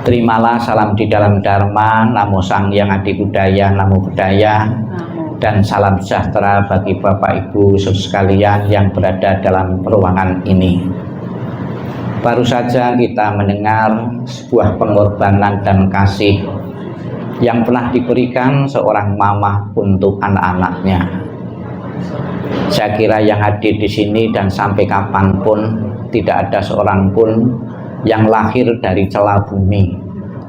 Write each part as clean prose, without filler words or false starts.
Terimalah salam di dalam Dharma, Namo Sang Hyang Adi Budaya, Namo Budaya, dan salam sejahtera bagi Bapak Ibu sekalian yang berada dalam ruangan ini. Baru saja kita mendengar sebuah pengorbanan dan kasih yang pernah diberikan seorang mama untuk anak-anaknya. Saya kira yang hadir di sini dan sampai kapanpun tidak ada seorang pun yang lahir dari celah bumi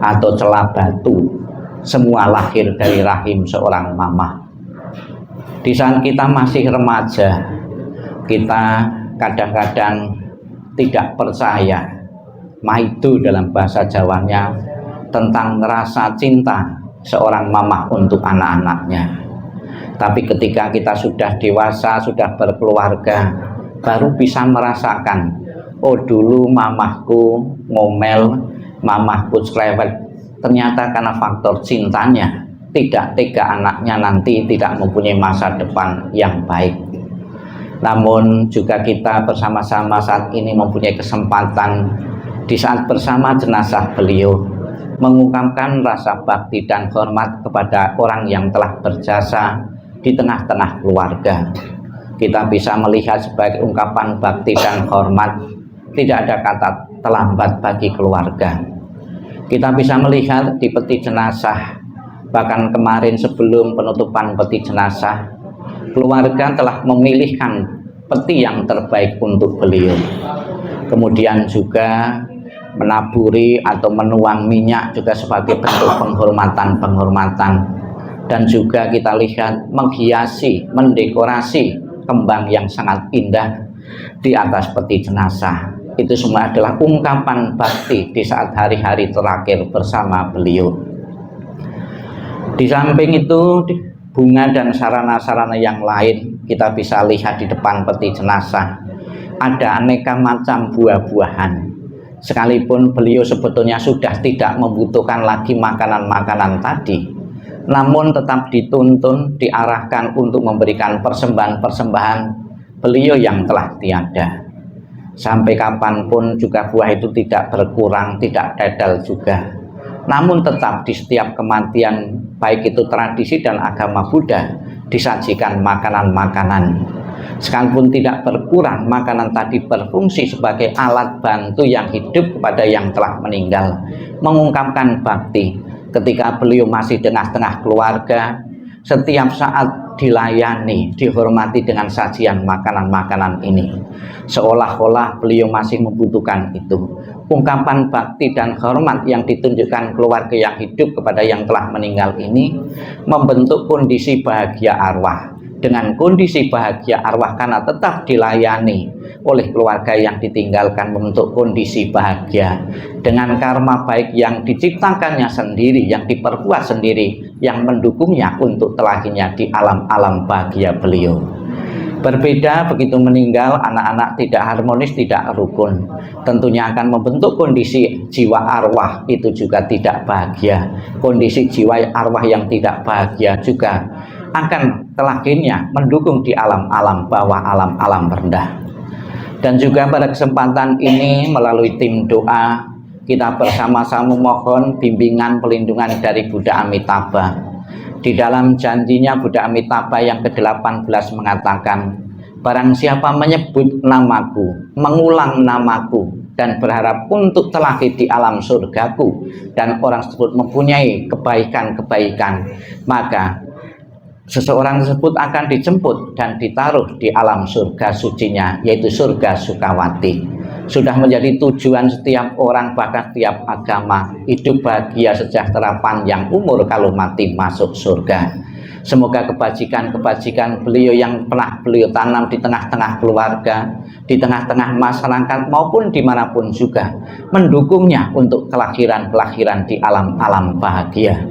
atau celah batu. Semua lahir dari rahim seorang mama. Di saat kita masih remaja, kita kadang-kadang tidak percaya, maido dalam bahasa Jawanya, tentang rasa cinta seorang mama untuk anak-anaknya. Tapi ketika kita sudah dewasa, sudah berkeluarga, baru bisa merasakan, oh dulu mamahku ngomel, mamahku cerewet, ternyata karena faktor cintanya tidak tega anaknya nanti tidak mempunyai masa depan yang baik. Namun juga kita bersama-sama saat ini mempunyai kesempatan di saat bersama jenazah beliau mengungkapkan rasa bakti dan hormat kepada orang yang telah berjasa di tengah-tengah keluarga. Kita bisa melihat sebagai ungkapan bakti dan hormat, tidak ada kata terlambat bagi keluarga. Kita bisa melihat di peti jenazah, bahkan kemarin sebelum penutupan peti jenazah, keluarga telah memilihkan peti yang terbaik untuk beliau. Kemudian juga menaburi atau menuang minyak juga sebagai bentuk penghormatan. Dan juga kita lihat menghiasi, mendekorasi kembang yang sangat indah di atas peti jenazah. Itu semua adalah ungkapan bakti di saat hari-hari terakhir bersama beliau. Di samping itu, bunga dan sarana-sarana yang lain kita bisa lihat di depan peti jenazah. Ada aneka macam buah-buahan. Sekalipun beliau sebetulnya sudah tidak membutuhkan lagi makanan-makanan tadi, namun tetap dituntun, diarahkan untuk memberikan persembahan-persembahan beliau yang telah tiada. Sampai kapanpun juga buah itu tidak berkurang, tidak dadal juga. Namun tetap di setiap kematian, baik itu tradisi dan agama Buddha, disajikan makanan-makanan. Sekalipun tidak berkurang, makanan tadi berfungsi sebagai alat bantu yang hidup kepada yang telah meninggal, mengungkapkan bakti. Ketika beliau masih tengah-tengah keluarga, setiap saat dilayani, dihormati dengan sajian makanan-makanan ini, seolah-olah beliau masih membutuhkan itu. Ungkapan bakti dan hormat yang ditunjukkan keluarga yang hidup kepada yang telah meninggal ini membentuk kondisi bahagia arwah. Dengan kondisi bahagia arwah karena tetap dilayani oleh keluarga yang ditinggalkan, membentuk kondisi bahagia dengan karma baik yang diciptakannya sendiri, yang diperbuat sendiri, yang mendukungnya untuk telakinya di alam-alam bahagia beliau. Berbeda begitu meninggal, anak-anak tidak harmonis, tidak rukun, tentunya akan membentuk kondisi jiwa arwah itu juga tidak bahagia. Kondisi jiwa arwah yang tidak bahagia juga akan telakinya mendukung di alam-alam bawah, alam-alam rendah. Dan juga pada kesempatan ini melalui tim doa kita bersama-sama memohon bimbingan pelindungan dari Buddha Amitabha. Di dalam janjinya Buddha Amitabha yang ke-18 mengatakan, barang siapa menyebut namaku, mengulang namaku, dan berharap untuk telaki di alam surgaku, dan orang tersebut mempunyai kebaikan-kebaikan, maka seseorang tersebut akan dijemput dan ditaruh di alam surga sucinya, yaitu surga Sukawati. Sudah menjadi tujuan setiap orang, bahkan setiap agama, hidup bahagia, sejahtera, panjang umur kalau mati masuk surga. Semoga kebajikan-kebajikan beliau yang pernah beliau tanam di tengah-tengah keluarga, di tengah-tengah masyarakat maupun dimanapun juga, mendukungnya untuk kelahiran-kelahiran di alam-alam bahagia.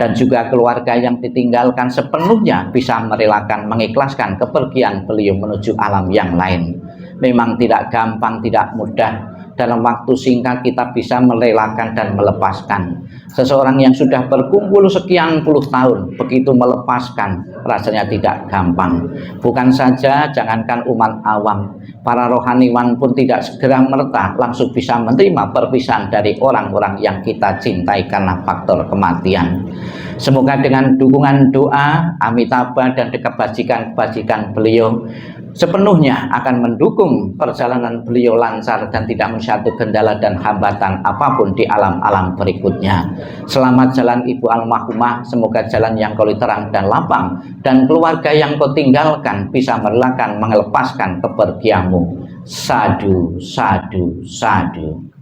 Dan juga keluarga yang ditinggalkan sepenuhnya bisa merelakan, mengikhlaskan kepergian beliau menuju alam yang lain. Memang tidak gampang, tidak mudah. Dalam waktu singkat kita bisa merelakan dan melepaskan. Seseorang yang sudah berkumpul sekian puluh tahun, begitu melepaskan, rasanya tidak gampang. Bukan saja jangankan umat awam, para rohaniwan pun tidak segera merta langsung bisa menerima perpisahan dari orang-orang yang kita cintai karena faktor kematian. Semoga dengan dukungan doa, amitabha dan kebajikan-kebajikan beliau sepenuhnya akan mendukung perjalanan beliau lancar dan tidak menjadi kendala dan hambatan apapun di alam-alam berikutnya. Selamat jalan Ibu almarhumah, semoga jalan yang kau terang dan lapang, dan keluarga yang kau tinggalkan bisa merelakan mengelepaskan kepergianmu. Sadu, sadu, sadu.